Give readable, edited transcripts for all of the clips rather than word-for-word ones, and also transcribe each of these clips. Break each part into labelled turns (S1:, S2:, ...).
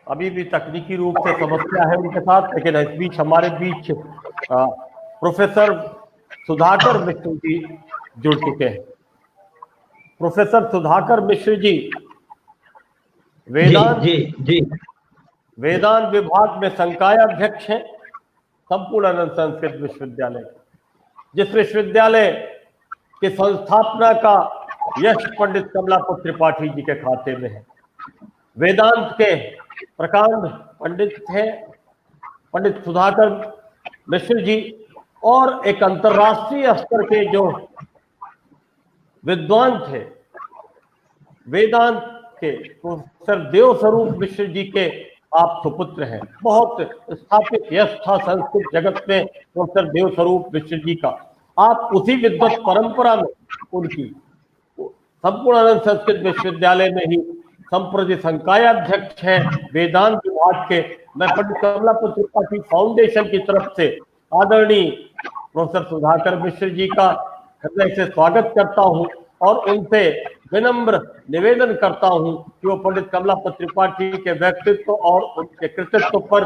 S1: अभी भी तकनीकी रूप से समस्या है उनके साथ, लेकिन इस बीच हमारे बीच प्रोफेसर सुधाकर मिश्र जी जुड़ चुके हैं। प्रोफेसर सुधाकर मिश्र जी वेदांत
S2: जी जी
S1: वेदांत विभाग में संकायाध्यक्ष हैं संपूर्णानंद संस्कृत विश्वविद्यालय, जिस विश्वविद्यालय की संस्थापना का यश पंडित कमलापत त्रिपाठी जी के खाते में है। वेदांत के प्रकांड पंडित थे पंडित सुधाकर मिश्र जी, और एक अंतर्राष्ट्रीय स्तर के जो विद्वान थे वेदांत के प्रोफेसर देवस्वरूप मिश्र जी के आप सुपुत्र हैं। बहुत स्थापित यश था संस्कृत जगत में प्रोफेसर देवस्वरूप मिश्र जी का। आप उसी विद्वत परंपरा में उनकी संपूर्णानंद संस्कृत विश्वविद्यालय में ही संप्रति संकायाध्यक्ष हैं वेदांत विभाग के। मैं पंडित कमलापत त्रिपाठी फाउंडेशन की तरफ से आदरणीय प्रोफेसर सुधाकर मिश्र जी का हृदय से स्वागत करता हूं और उनसे विनम्र निवेदन करता हूं कि वो पंडित कमलापत त्रिपाठी के व्यक्तित्व और उनके कृतित्व पर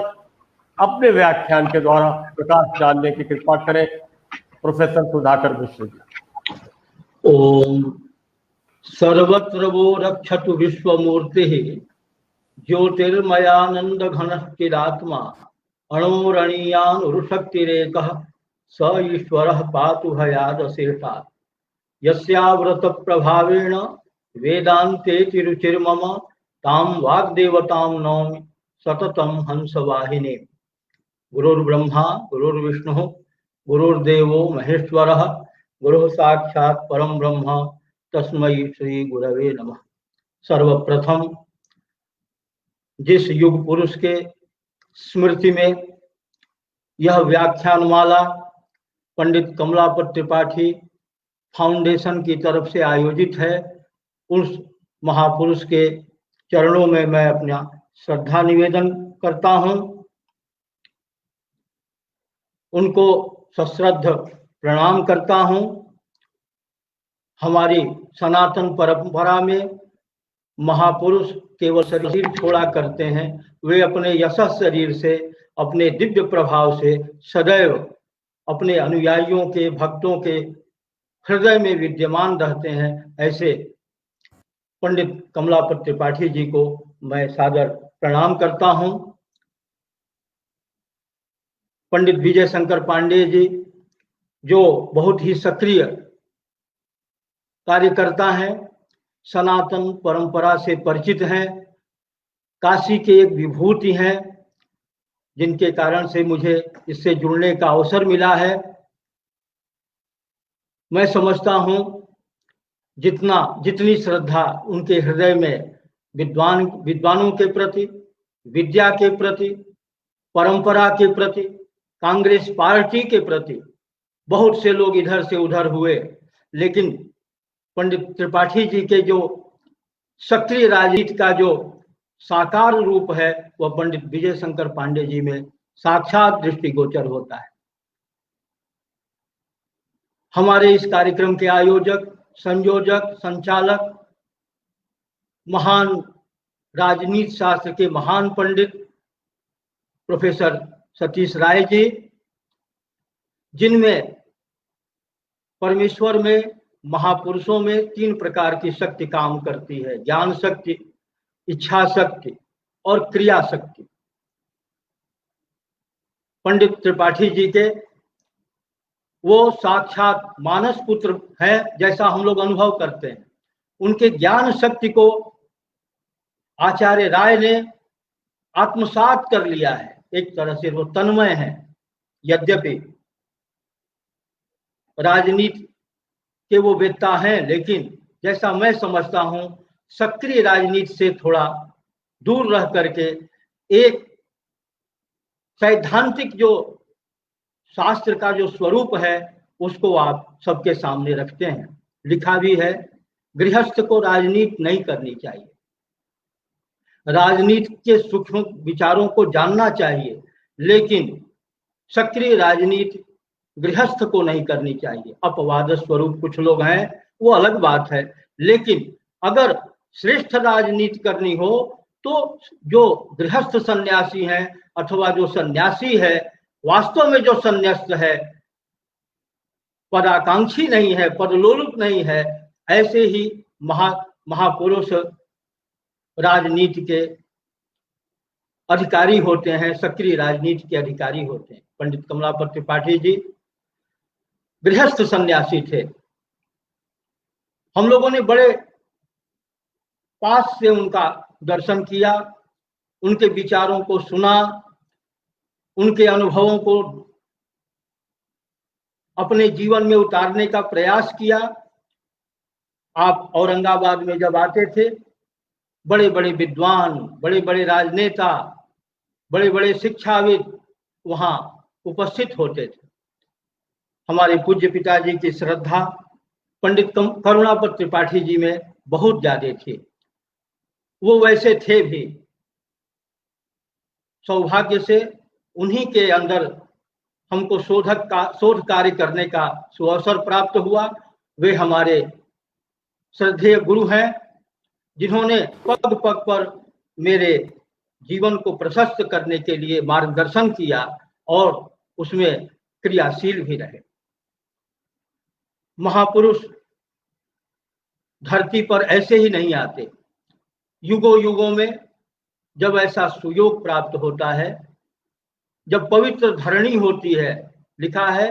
S1: अपने व्याख्यान के द्वारा प्रकाश डालने की कृपा करें। प्रोफेसर सुधाकर मिश्र जी।
S2: ओम सर्वत्र वो रक्षतु विश्वमूर्ति ज्योतिर्मयानंद घनश्चिदात्मा अणोरणीयान उरुशक्तिरेकः स ईश्वरः पातु हयादशेषात् यस्याव्रत प्रभावेण वेदान्ते तिरुचिर्मम तां वाग्देवतां नौमि सततं हंसवाहिनी। गुरुर्ब्रह्मा गुरुर्विष्णुः गुरुर्देवो महेश्वरः गुरुः साक्षात् परम ब्रह्म तस्मै श्री गुरवे नमः। सर्वप्रथम जिस युग पुरुष के स्मृति में यह व्याख्यानमाला पंडित कमलापत त्रिपाठी फाउंडेशन की तरफ से आयोजित है, उस महापुरुष के चरणों में मैं अपना श्रद्धा निवेदन करता हूं। उनको सश्रद्ध प्रणाम करता हूं। हमारी सनातन परंपरा में महापुरुष केवल शरीर छोड़ा करते हैं, वे अपने यशस शरीर से अपने दिव्य प्रभाव से सदैव अपने अनुयायियों के भक्तों के हृदय में विद्यमान रहते हैं। ऐसे पंडित कमलापत त्रिपाठी जी को मैं सादर प्रणाम करता हूं। पंडित विजय शंकर पांडे जी जो बहुत ही सक्रिय कार्यकर्ता हैं, सनातन परंपरा से परिचित हैं, काशी के एक विभूति हैं, जिनके कारण से मुझे इससे जुड़ने का अवसर मिला है। मैं समझता हूं जितनी श्रद्धा उनके हृदय में विद्वानों के प्रति, विद्या के प्रति, परंपरा के प्रति, कांग्रेस पार्टी के प्रति, बहुत से लोग इधर से उधर हुए, लेकिन पंडित त्रिपाठी जी के जो सक्रिय राजनीति का जो साकार रूप है वह पंडित विजय शंकर पांडे जी में साक्षात दृष्टिगोचर होता है। हमारे इस कार्यक्रम के आयोजक, संयोजक, संचालक, महान राजनीति शास्त्र के महान पंडित प्रोफेसर सतीश राय जी, जिनमें परमेश्वर में, महापुरुषों में 3 प्रकार की शक्ति काम करती है, ज्ञान शक्ति, इच्छा शक्ति और क्रिया शक्ति। पंडित त्रिपाठी जी के वो साक्षात मानस पुत्र हैं जैसा हम लोग अनुभव करते हैं। उनके ज्ञान शक्ति को आचार्य राय ने आत्मसात कर लिया है, एक तरह से वो तन्मय है। यद्यपि राजनीति के वो वेत्ता हैं, लेकिन जैसा मैं समझता हूं सक्रिय राजनीति से थोड़ा दूर रह करके एक सैद्धांतिक जो शास्त्र का जो स्वरूप है उसको आप सबके सामने रखते हैं। लिखा भी है, गृहस्थ को राजनीति नहीं करनी चाहिए, राजनीति के सूक्ष्म विचारों को जानना चाहिए, लेकिन सक्रिय राजनीति गृहस्थ को नहीं करनी चाहिए। अपवाद स्वरूप कुछ लोग हैं, वो अलग बात है, लेकिन अगर श्रेष्ठ राजनीति करनी हो तो जो गृहस्थ सन्यासी हैं अथवा जो सन्यासी है, वास्तव में जो संन्यास्त है, पदाकांक्षी नहीं है, पदलोलुप नहीं है, ऐसे ही महापुरुष राजनीति के अधिकारी होते हैं, सक्रिय राजनीति के अधिकारी होते हैं। पंडित कमलापत त्रिपाठी जी गृहस्थ सन्यासी थे। हम लोगों ने बड़े पास से उनका दर्शन किया, उनके विचारों को सुना, उनके अनुभवों को अपने जीवन में उतारने का प्रयास किया। आप औरंगाबाद में जब आते थे, बड़े बड़े विद्वान, बड़े बड़े राजनेता, बड़े बड़े शिक्षाविद वहां उपस्थित होते थे। हमारे पूज्य पिताजी की श्रद्धा पंडित करुणापत त्रिपाठी जी में बहुत ज्यादा थी। वो वैसे थे भी। सौभाग्य से उन्हीं के अंदर हमको शोध कार्य करने का सुअवसर प्राप्त हुआ। वे हमारे श्रद्धेय गुरु हैं, जिन्होंने पग पग पर मेरे जीवन को प्रशस्त करने के लिए मार्गदर्शन किया और उसमें क्रियाशील भी रहे। महापुरुष धरती पर ऐसे ही नहीं आते। युगों युगों में जब ऐसा सुयोग प्राप्त होता है, जब पवित्र धरणी होती है, लिखा है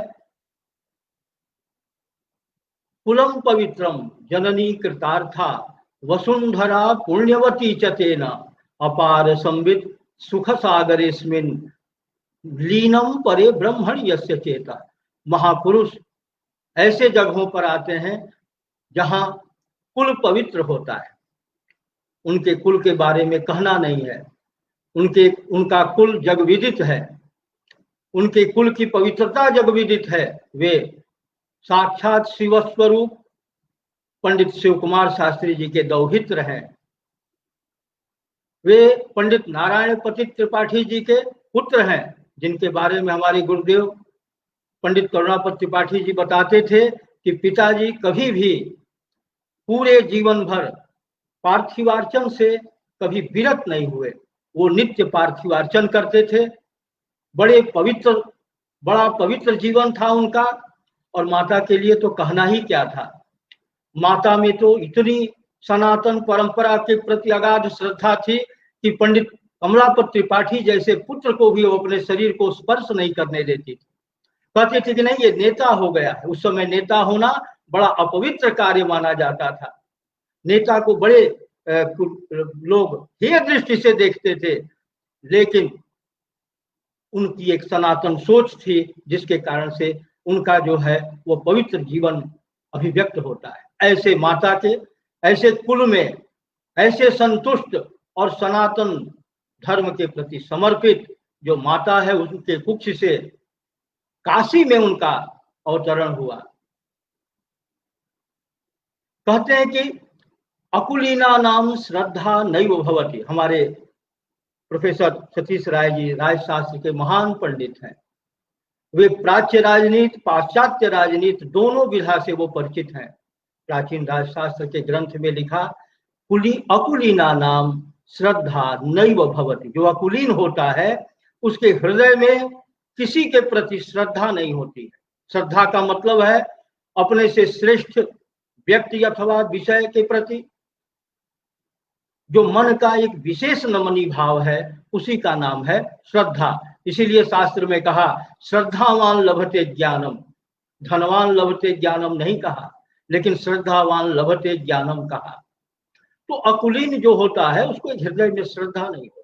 S2: कुलम पवित्रम जननी कृतार्था वसुंधरा पुण्यवती चतेना अपार संवित सुख सागरेस्मिन लीनम परे ब्रह्मण यस्य चेता। महापुरुष ऐसे जगहों पर आते हैं जहां कुल पवित्र होता है। उनके कुल के बारे में कहना नहीं है, उनका कुल जगविदित है, उनके कुल की पवित्रता जगविदित है। वे साक्षात शिव स्वरूप पंडित शिव कुमार शास्त्री जी के दौहित्र हैं। वे पंडित नारायण पतित त्रिपाठी जी के पुत्र हैं, जिनके बारे में हमारे गुरुदेव पंडित करुणापत त्रिपाठी जी बताते थे कि पिताजी कभी भी पूरे जीवन भर पार्थिवार्चन से कभी विरत नहीं हुए। वो नित्य पार्थिवार्चन करते थे। बड़ा पवित्र जीवन था उनका। और माता के लिए तो कहना ही क्या था। माता में तो इतनी सनातन परंपरा के प्रति अगाध श्रद्धा थी कि पंडित कमलापत त्रिपाठी जैसे पुत्र को भी वो अपने शरीर को स्पर्श नहीं करने देती थी। कहते थे कि नहीं, ये नेता हो गया है। उस समय नेता होना बड़ा अपवित्र कार्य माना जाता था। नेता को बड़े लोग हेय दृष्टि से देखते थे, लेकिन उनकी एक सनातन सोच थी, जिसके कारण से उनका जो है वो पवित्र जीवन अभिव्यक्त होता है। ऐसे माता के, ऐसे कुल में, ऐसे संतुष्ट और सनातन धर्म के प्रति समर्पित जो माता है, उनके कुक्ष से काशी में उनका अवतरण हुआ। कहते हैं कि अकुलीना नाम श्रद्धा नैव भवति। हमारे प्रोफेसर सतीश राय जी राजशास्त्र के महान पंडित हैं। वे प्राच्य राजनीति, पाश्चात्य राजनीति दोनों विधा से वो परिचित हैं। प्राचीन राजशास्त्र के ग्रंथ में लिखा अकुलीना नाम श्रद्धा नैव भवति। जो अकुलीन होता है उसके हृदय में किसी के प्रति श्रद्धा नहीं होती है। श्रद्धा का मतलब है अपने से श्रेष्ठ व्यक्ति अथवा विषय के प्रति जो मन का एक विशेष नमनीय भाव है, उसी का नाम है श्रद्धा। इसीलिए शास्त्र में कहा श्रद्धावान लभते ज्ञानम, धनवान लभते ज्ञानम नहीं कहा, लेकिन श्रद्धावान लभते ज्ञानम कहा। तो अकुलीन जो होता है उसको हृदय में श्रद्धा नहीं होती।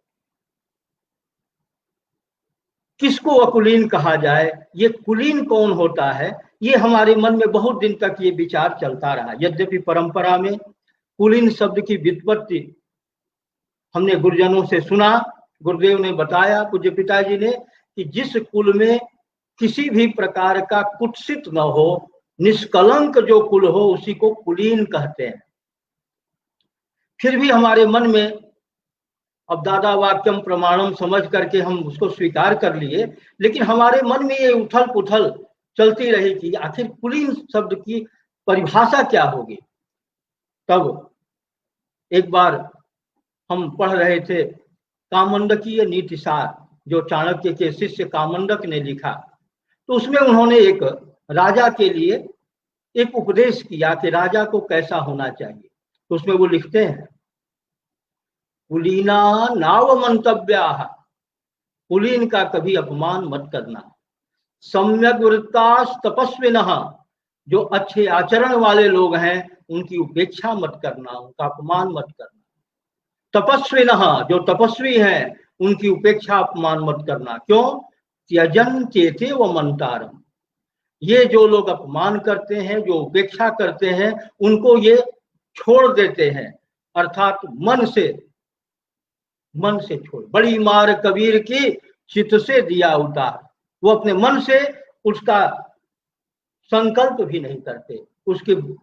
S2: किसको अकुलीन कहा जाए, ये कुलीन कौन होता है, ये हमारे मन में बहुत दिन तक ये विचार चलता रहा। यद्यपि परंपरा में कुलीन शब्द की व्युत्पत्ति हमने गुरुजनों से सुना, गुरुदेव ने बताया, पूज्य पिताजी ने, कि जिस कुल में किसी भी प्रकार का कुत्सित न हो, निष्कलंक जो कुल हो, उसी को कुलीन कहते हैं। फिर भी हमारे मन में, अब दादा वाक्यम प्रमाणम समझ करके हम उसको स्वीकार कर लिए, लेकिन हमारे मन में ये उथल पुथल चलती रही कि आखिर कुलीन शब्द की परिभाषा क्या होगी। तब एक बार हम पढ़ रहे थे कामंडकीय नीतिसार, जो चाणक्य के शिष्य कामंडक ने लिखा, तो उसमें उन्होंने एक राजा के लिए एक उपदेश किया कि राजा को कैसा होना चाहिए। तो उसमें वो लिखते हैं, कुलीना नाव मंतव्या, कुलीन का कभी अपमान मत करना, सम्यक वृत्तास तपस्विनः, जो अच्छे आचरण वाले लोग हैं उनकी उपेक्षा मत करना, उनका अपमान मत करना। तपस्विनः, जो तपस्वी हैं उनकी उपेक्षा अपमान मत करना। क्यों? त्यजन चेते व मंतारम, ये जो लोग अपमान करते हैं, जो उपेक्षा करते हैं, उनको ये छोड़ देते हैं, अर्थात मन से छोड़। बड़ी मार कबीर की चित से दिया उतार, वो अपने मन से उसका संकल्प भी नहीं करते,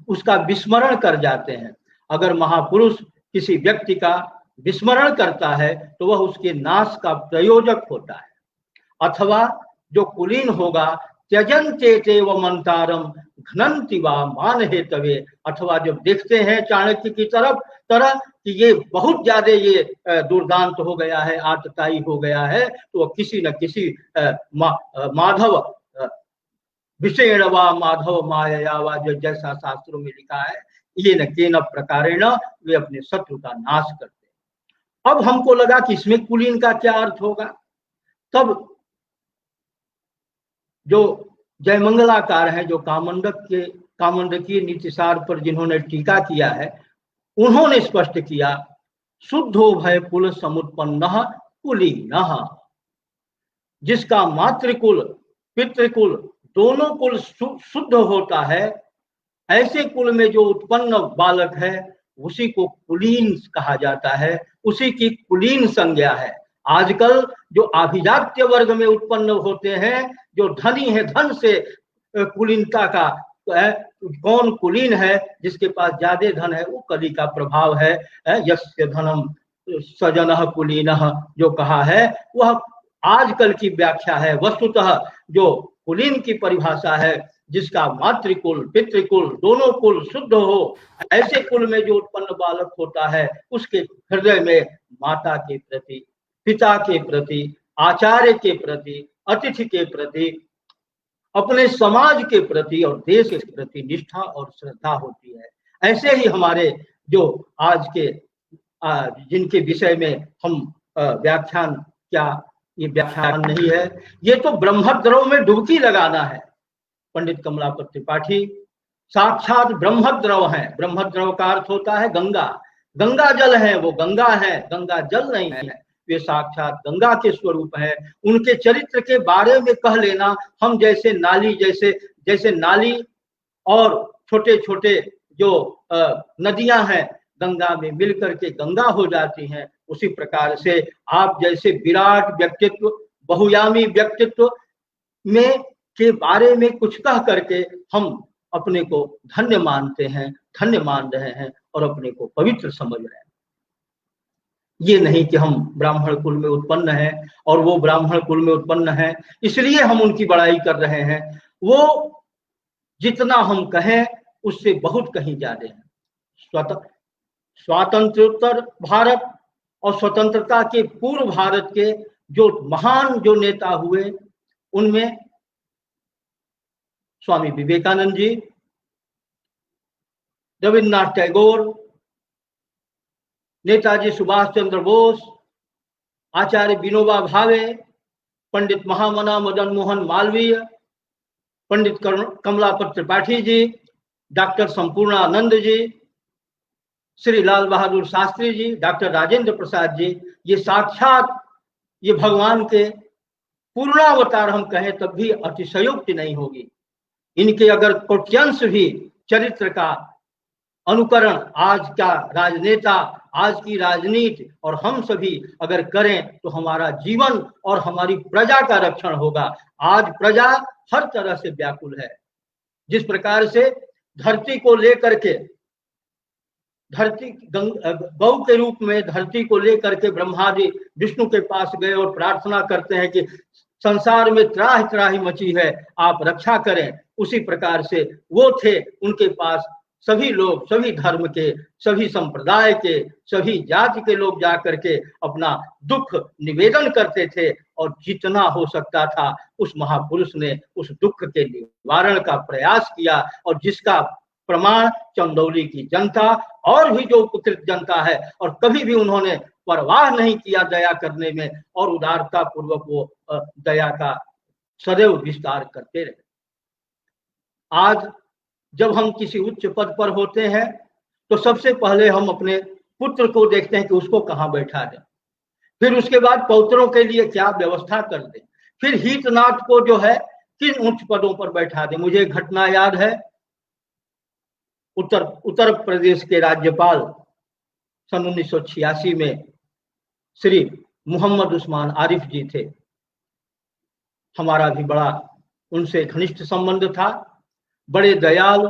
S2: उसका विस्मरण कर जाते हैं। अगर महापुरुष किसी व्यक्ति का विस्मरण करता है तो वह उसके नाश का प्रयोजक होता है। अथवा जो कुलीन होगा, त्यजन चेते व मंतारम घनंति वा मान हेतवे, अथवा जब देखते हैं चाणक्य की तरह कि ये बहुत ज्यादा ये दुर्दांत हो गया है, आतताई हो गया है, तो वह किसी न किसी माधव विषेण वा माधव माया वा, जो जैसा शास्त्रों में लिखा है, ये न केन प्रकारेण वे अपने शत्रु का नाश करते हैं। अब हमको लगा कि इसमें कुलीन का क्या अर्थ होगा। तब जो जयमंगलाकार है, जो कामंडकीय नीतिसार पर जिन्होंने टीका किया है, उन्होंने स्पष्ट किया, शुद्धो भय कुल समुत्पन्न कुलीनः, जिसका मातृकुल पितृकुल दोनों कुल शुद्ध होता है, ऐसे कुल में जो उत्पन्न बालक है उसी को कुलीन कहा जाता है, उसी की कुलीन संज्ञा है। आजकल जो अभिजात्य वर्ग में उत्पन्न होते हैं, जो धनी है, धन से कुलीनता का कौन कुलीन है? जिसके पास ज्यादा धन है, वो कली का प्रभाव है। यस्य धनम सजनः कुलीनः जो कहा है, वह आजकल की व्याख्या है। वस्तुतः जो कुलीन की परिभाषा है, जिसका मातृकुल पितृकुल दोनों कुल शुद्ध हो, ऐसे कुल में जो उत्पन्न बालक होता है, उसके हृदय में माता के प्रति, पिता के प्रति, आचार्य के प्रति, अतिथि के प्रति, अपने समाज के प्रति और देश के प्रति निष्ठा और श्रद्धा होती है। ऐसे ही हमारे जो आज के जिनके विषय में हम व्याख्यान, क्या ये व्याख्यान नहीं है, ये तो ब्रह्मद्रव में डुबकी लगाना है। पंडित कमलापत त्रिपाठी साक्षात ब्रह्मद्रव है। ब्रह्मद्रव का अर्थ होता है गंगा, गंगा जल है, वो गंगा है, गंगा जल नहीं है, वे साक्षात गंगा के स्वरूप है। उनके चरित्र के बारे में कह लेना, हम जैसे नाली जैसे नाली और छोटे छोटे जो नदियां हैं गंगा में मिलकर के गंगा हो जाती हैं, उसी प्रकार से आप जैसे विराट व्यक्तित्व, बहुयामी व्यक्तित्व में के बारे में कुछ कह करके हम अपने को धन्य मानते हैं, धन्य मान रहे हैं और अपने को पवित्र समझ रहे हैं। ये नहीं कि हम ब्राह्मण कुल में उत्पन्न हैं और वो ब्राह्मण कुल में उत्पन्न है इसलिए हम उनकी बड़ाई कर रहे हैं। वो जितना हम कहें उससे बहुत कहीं ज्यादा है। स्वातंत्रोत्तर भारत और स्वतंत्रता के पूर्व भारत के जो महान जो नेता हुए, उनमें स्वामी विवेकानंद जी, रविन्द्रनाथ टैगोर, नेताजी सुभाष चंद्र बोस, आचार्य विनोबा भावे, पंडित महामना मदन मोहन मालवीय, पंडित कमलापत त्रिपाठी जी, डॉक्टर संपूर्णानंद जी, श्री लाल बहादुर शास्त्री जी, डॉक्टर राजेंद्र प्रसाद जी, ये साक्षात ये भगवान के पूर्णावतार हम कहें तब भी अतिशयोक्ति नहीं होगी। इनके अगर कोट्यांश भी चरित्र का अनुकरण आज का राजनेता, आज की राजनीति और हम सभी अगर करें तो हमारा जीवन और हमारी प्रजा का रक्षण होगा। आज प्रजा हर तरह से व्याकुल है। जिस प्रकार से धरती को लेकर के, धरती गौ के रूप में धरती को लेकर के ब्रह्मा जी विष्णु के पास गए और प्रार्थना करते हैं कि संसार में त्राहि त्राहि मची है, आप रक्षा करें। उसी प्रकार से वो थे, उनके पास सभी लोग, सभी धर्म के, सभी संप्रदाय के, सभी जाति के लोग जा करके अपना दुख निवेदन करते थे और जितना हो सकता था उस महापुरुष ने उस दुख के निवारण का प्रयास किया और जिसका प्रमाण चंदौली की जनता और भी जो उपकृत जनता है, और कभी भी उन्होंने परवाह नहीं किया दया करने में और उदारता पूर्वक वो दया का सदैव विस्तार करते रहे। आज जब हम किसी उच्च पद पर होते हैं तो सबसे पहले हम अपने पुत्र को देखते हैं कि उसको कहाँ बैठा दें, फिर उसके बाद पौत्रों के लिए क्या व्यवस्था कर दें, फिर हितनाथ को जो है किन उच्च पदों पर बैठा दें। मुझे एक घटना याद है, उत्तर प्रदेश के राज्यपाल सन 1986 में श्री मोहम्मद उस्मान आरिफ जी थे। हमारा भी बड़ा उनसे घनिष्ठ संबंध था। बड़े दयालु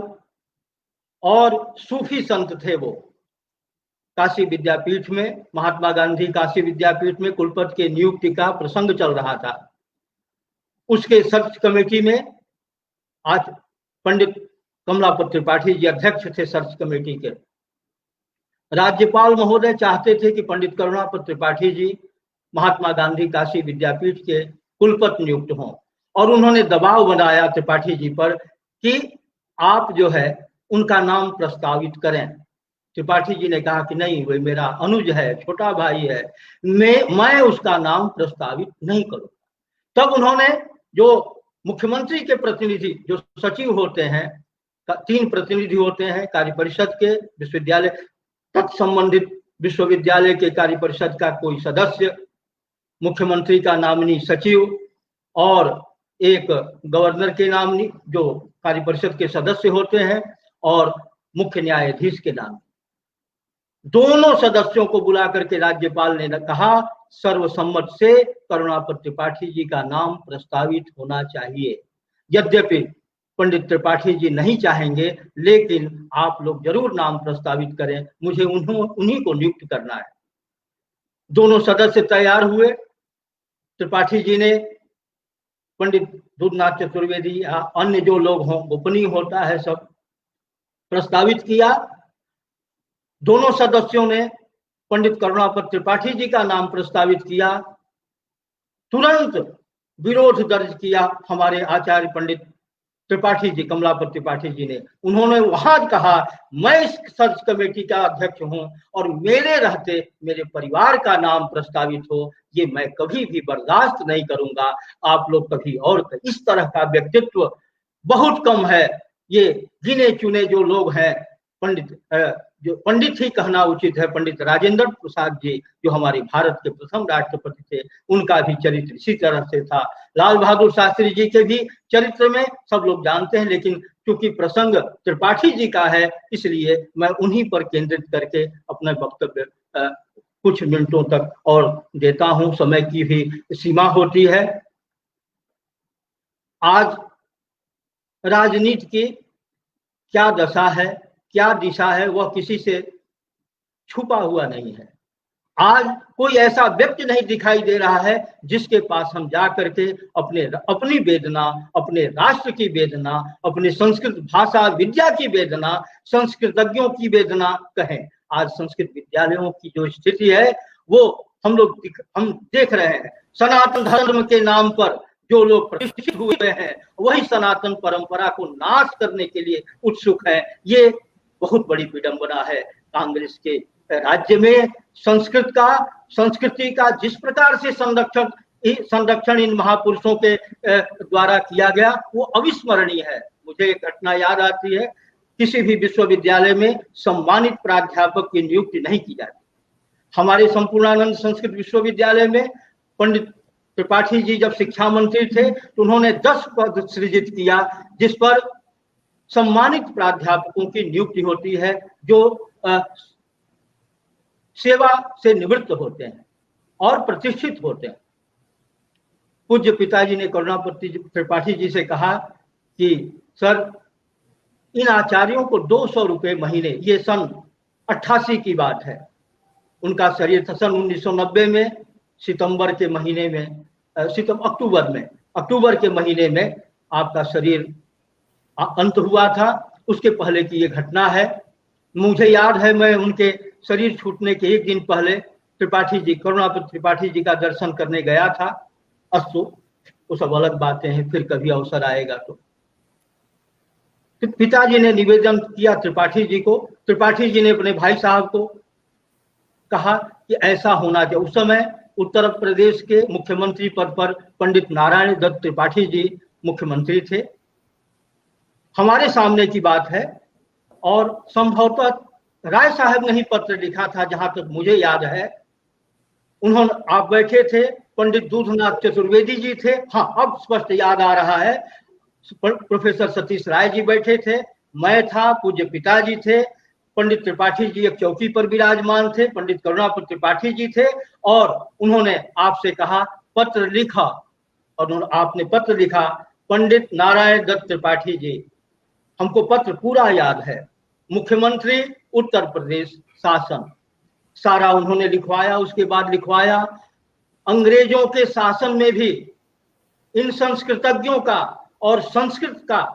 S2: और सूफी संत थे वो। काशी विद्यापीठ में, महात्मा गांधी काशी विद्यापीठ में कुलपति के नियुक्ति का प्रसंग चल रहा था। उसके सर्च कमेटी में आज पंडित कमलापत त्रिपाठी जी अध्यक्ष थे सर्च कमेटी के। राज्यपाल महोदय चाहते थे कि पंडित करुणापत त्रिपाठी जी महात्मा गांधी काशी विद्यापीठ के कुलपति नियुक्त हों, और उन्होंने दबाव बनाया त्रिपाठी जी पर कि आप जो है उनका नाम प्रस्तावित करें। त्रिपाठी जी ने कहा कि नहीं, वह मेरा अनुज है, छोटा भाई है, मैं उसका नाम प्रस्तावित नहीं करूंगा। तब उन्होंने जो मुख्यमंत्री के प्रतिनिधि, जो सचिव होते हैं, 3 प्रतिनिधि होते हैं कार्य परिषद के, विश्वविद्यालय तत्संबंधित विश्वविद्यालय के कार्य परिषद का कोई सदस्य, मुख्यमंत्री का नामिनी सचिव और एक गवर्नर के नामिनी जो कार्य परिषद के सदस्य होते हैं, और मुख्य न्यायाधीश के नाम। दोनों सदस्यों को बुला करके राज्यपाल ने कहा सर्वसम्मत से करुणापत त्रिपाठी जी का नाम प्रस्तावित होना चाहिए। यद्यपि पंडित त्रिपाठी जी नहीं चाहेंगे, लेकिन आप लोग जरूर नाम प्रस्तावित करें, मुझे उन्हीं को नियुक्त करना है। दोनों सदस्य तैयार हुए। त्रिपाठी जी ने पंडित दुधनाथ चतुर्वेदी या अन्य जो लोग हों, गोपनीय होता है, सब प्रस्तावित किया। दोनों सदस्यों ने पंडित करुणापत त्रिपाठी जी का नाम प्रस्तावित किया। तुरंत विरोध दर्ज किया हमारे आचार्य पंडित त्रिपाठी जी, कमलापत त्रिपाठी जी ने। उन्होंने वहां कहा मैं इस सर्च कमेटी का अध्यक्ष हूं और मेरे रहते मेरे परिवार का नाम प्रस्तावित हो, ये मैं कभी भी बर्दाश्त नहीं करूंगा। आप लोग कभी और इस तरह का व्यक्तित्व बहुत कम है। ये गिने चुने जो लोग हैं, जो पंडित ही कहना उचित है, पंडित राजेंद्र प्रसाद जी जो हमारे भारत के प्रथम राष्ट्रपति थे, उनका भी चरित्र इसी तरह से था। लाल बहादुर शास्त्री जी के भी चरित्र में सब लोग जानते हैं, लेकिन क्योंकि प्रसंग त्रिपाठी जी का है इसलिए मैं उन्हीं पर केंद्रित करके अपना वक्तव्य कुछ मिनटों तक और देता हूं। समय की भी सीमा होती है। आज राजनीति की क्या दशा है, क्या दिशा है, वह किसी से छुपा हुआ नहीं है। आज कोई ऐसा व्यक्ति नहीं दिखाई दे रहा है जिसके पास हम जा करके अपनी वेदना, अपने राष्ट्र की वेदना, अपने संस्कृत भाषा विद्या की वेदना, संस्कृतज्ञों की वेदना कहें। आज संस्कृत विद्यालयों की जो स्थिति है वो हम देख रहे हैं। सनातन धर्म के नाम पर जो लोग प्रतिष्ठित हुए हैं वही सनातन परंपरा को नाश करने के लिए उत्सुक है। ये बहुत बड़ी विडंबना है। कांग्रेस के राज्य में संस्कृति का जिस प्रकार से संरक्षण इन महापुरुषों के द्वारा किया गया वो अविस्मरणीय है। मुझे एक घटना याद आती है, किसी भी विश्वविद्यालय में सम्मानित प्राध्यापक की नियुक्ति नहीं की जाती। हमारे संपूर्णानंद संस्कृत विश्वविद्यालय में पंडित त्रिपाठी जी जब शिक्षा मंत्री थे तो उन्होंने 10 पद सृजित किया जिस पर सम्मानित प्राध्यापकों की नियुक्ति होती है जो सेवा से निवृत्त होते हैं और प्रतिष्ठित होते हैं। पूज्य पिताजी ने करुणापत त्रिपाठी जी से कहा कि सर इन आचार्यों को 200 रुपए महीने, ये सन 88 की बात है, उनका शरीर था। सन 1990 में सितंबर के महीने में, अक्टूबर के महीने में आपका शरीर अंत हुआ था उसके पहले की ये घटना है। मुझे याद है मैं उनके शरीर छूटने के एक दिन पहले त्रिपाठी जी, करुणापति त्रिपाठी जी का दर्शन करने गया था। अस्तु, वो सब अलग बातें हैं, फिर कभी अवसर आएगा तो। पिताजी ने निवेदन किया त्रिपाठी जी को, त्रिपाठी जी ने अपने भाई साहब को कहा कि ऐसा होना चाहिए। उस समय उत्तर प्रदेश के मुख्यमंत्री पद पर पंडित नारायण दत्त त्रिपाठी जी मुख्यमंत्री थे। हमारे सामने की बात है, और संभवतः राय साहब ने ही पत्र लिखा था, जहां तक मुझे याद है। उन्होंने, आप बैठे थे, पंडित दूधनाथ चतुर्वेदी जी थे, हाँ अब स्पष्ट याद आ रहा है, प्रोफेसर सतीश राय जी बैठे थे, मैं था, पूज्य पिताजी थे, पंडित त्रिपाठी जी एक चौकी पर विराजमान थे, पंडित करुणापति त्रिपाठी जी थे, और उन्होंने आपसे कहा, पत्र लिखा, और आपने पत्र लिखा, पंडित नारायण दत्त त्रिपाठी जी, हमको पत्र पूरा याद है, मुख्यमंत्री उत्तर प्रदेश शासन, सारा उन्होंने लिखवाया। उसके बाद लिखवाया, अंग्रेजों के शासन में भी इन संस्कृतज्ञों का और संस्कृत का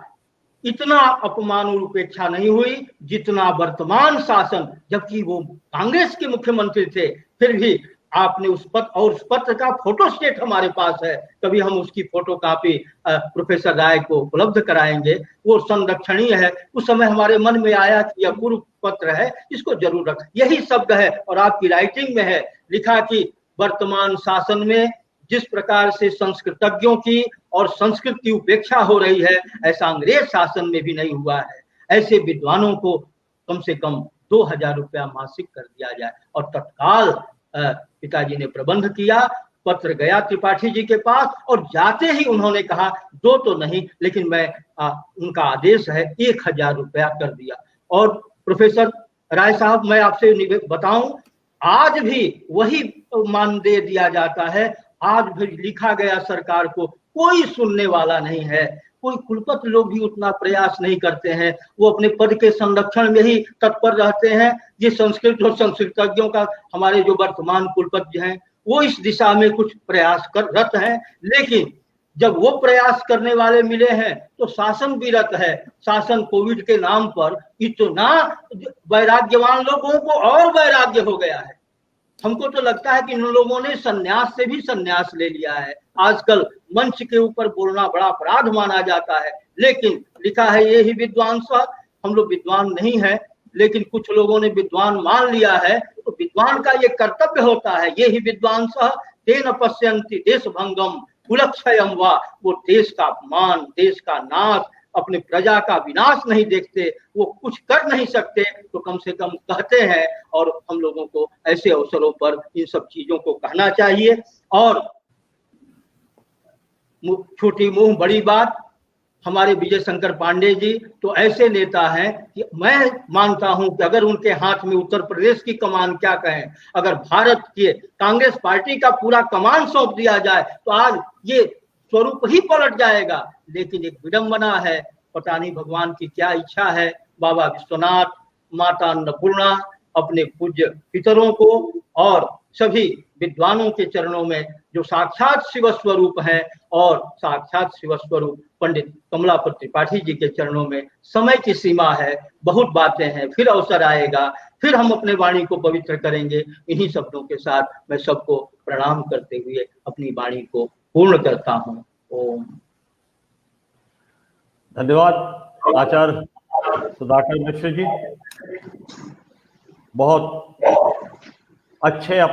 S2: इतना अपमान और उपेक्षा नहीं हुई जितना वर्तमान शासन, जबकि वो कांग्रेस के मुख्यमंत्री थे, फिर भी आपने उस पत्र, और उस पत्र का फोटोस्टेट हमारे पास है, कभी हम उसकी फोटो कॉपी प्रोफेसर राय को उपलब्ध कराएंगे, वो संरक्षणीय है। उस समय हमारे मन में आया कि यह पूर्व पत्र है, इसको जरूर रख, यही शब्द है और आपकी राइटिंग में है, लिखा कि वर्तमान शासन में जिस प्रकार से संस्कृतज्ञों की और संस्कृत की उपेक्षा हो रही है, ऐसा अंग्रेज शासन में भी नहीं हुआ है। ऐसे विद्वानों को कम से कम 2000 रुपया मासिक कर दिया जाए। और तत्काल पिताजी ने प्रबंध किया, पत्र गया त्रिपाठी जी के पास, और जाते ही उन्होंने कहा 2 तो नहीं, लेकिन मैं उनका आदेश है 1000 रुपया कर दिया। और प्रोफेसर राय साहब, मैं आपसे बताऊं, आज भी वही मानदेय दिया जाता है, आज भी लिखा गया सरकार को, कोई सुनने वाला नहीं है, कोई कुलपति लोग भी उतना प्रयास नहीं करते हैं, वो अपने पद के संरक्षण में ही तत्पर रहते हैं। ये संस्कृत और संस्कृतज्ञों का, हमारे जो वर्तमान कुलपति हैं वो इस दिशा में कुछ प्रयास कर रत हैं, लेकिन जब वो प्रयास करने वाले मिले हैं तो शासन भी रत है। शासन कोविड के नाम पर इतना वैराग्यवान लोगों को और वैराग्य हो गया है। हमको तो लगता है कि इन लोगों ने सन्यास से भी सन्यास ले लिया है। आजकल मंच के ऊपर बोलना बड़ा अपराध माना जाता है, लेकिन लिखा है ये ही विद्वान सह, हम लोग विद्वान नहीं है, लेकिन कुछ लोगों ने विद्वान मान लिया है, तो विद्वान का ये कर्तव्य होता है, ये ही विद्वान सह तेन पश्यन्ति देश भंगम कुलक्षयम वा, वो देश का अपमान, देश का नाश, अपने प्रजा का विनाश नहीं देखते, वो कुछ कर नहीं सकते तो कम से कम कहते हैं, और हम लोगों को ऐसे अवसरों पर इन सब चीजों को कहना चाहिए। और छोटी मुंह बड़ी बात, हमारे विजय शंकर पांडे जी तो ऐसे नेता हैं कि मैं मानता हूं कि अगर उनके हाथ में उत्तर प्रदेश की कमान, क्या कहें, अगर भारत के कांग्रेस पार्टी का पूरा कमान सौंप दिया जाए तो आज ये स्वरूप ही पलट जाएगा। लेकिन एक विडंबना है, पता नहीं भगवान की क्या इच्छा है, बाबा विश्वनाथ, माता अन्नपूर्णा अपने पूज्य पितरों को और सभी विद्वानों के चरणों में, जो साक्षात शिव स्वरूप है, और साक्षात शिव स्वरूप पंडित कमलापति त्रिपाठी जी के चरणों में समय की सीमा है, बहुत बातें हैं, फिर अवसर आएगा, फिर हम अपने वाणी को पवित्र करेंगे। इन्हीं शब्दों के साथ मैं सबको प्रणाम करते हुए अपनी वाणी को पूर्ण करता हूँ। ओम।
S1: धन्यवाद आचार्य सुधाकर मिश्र जी, बहुत अच्छे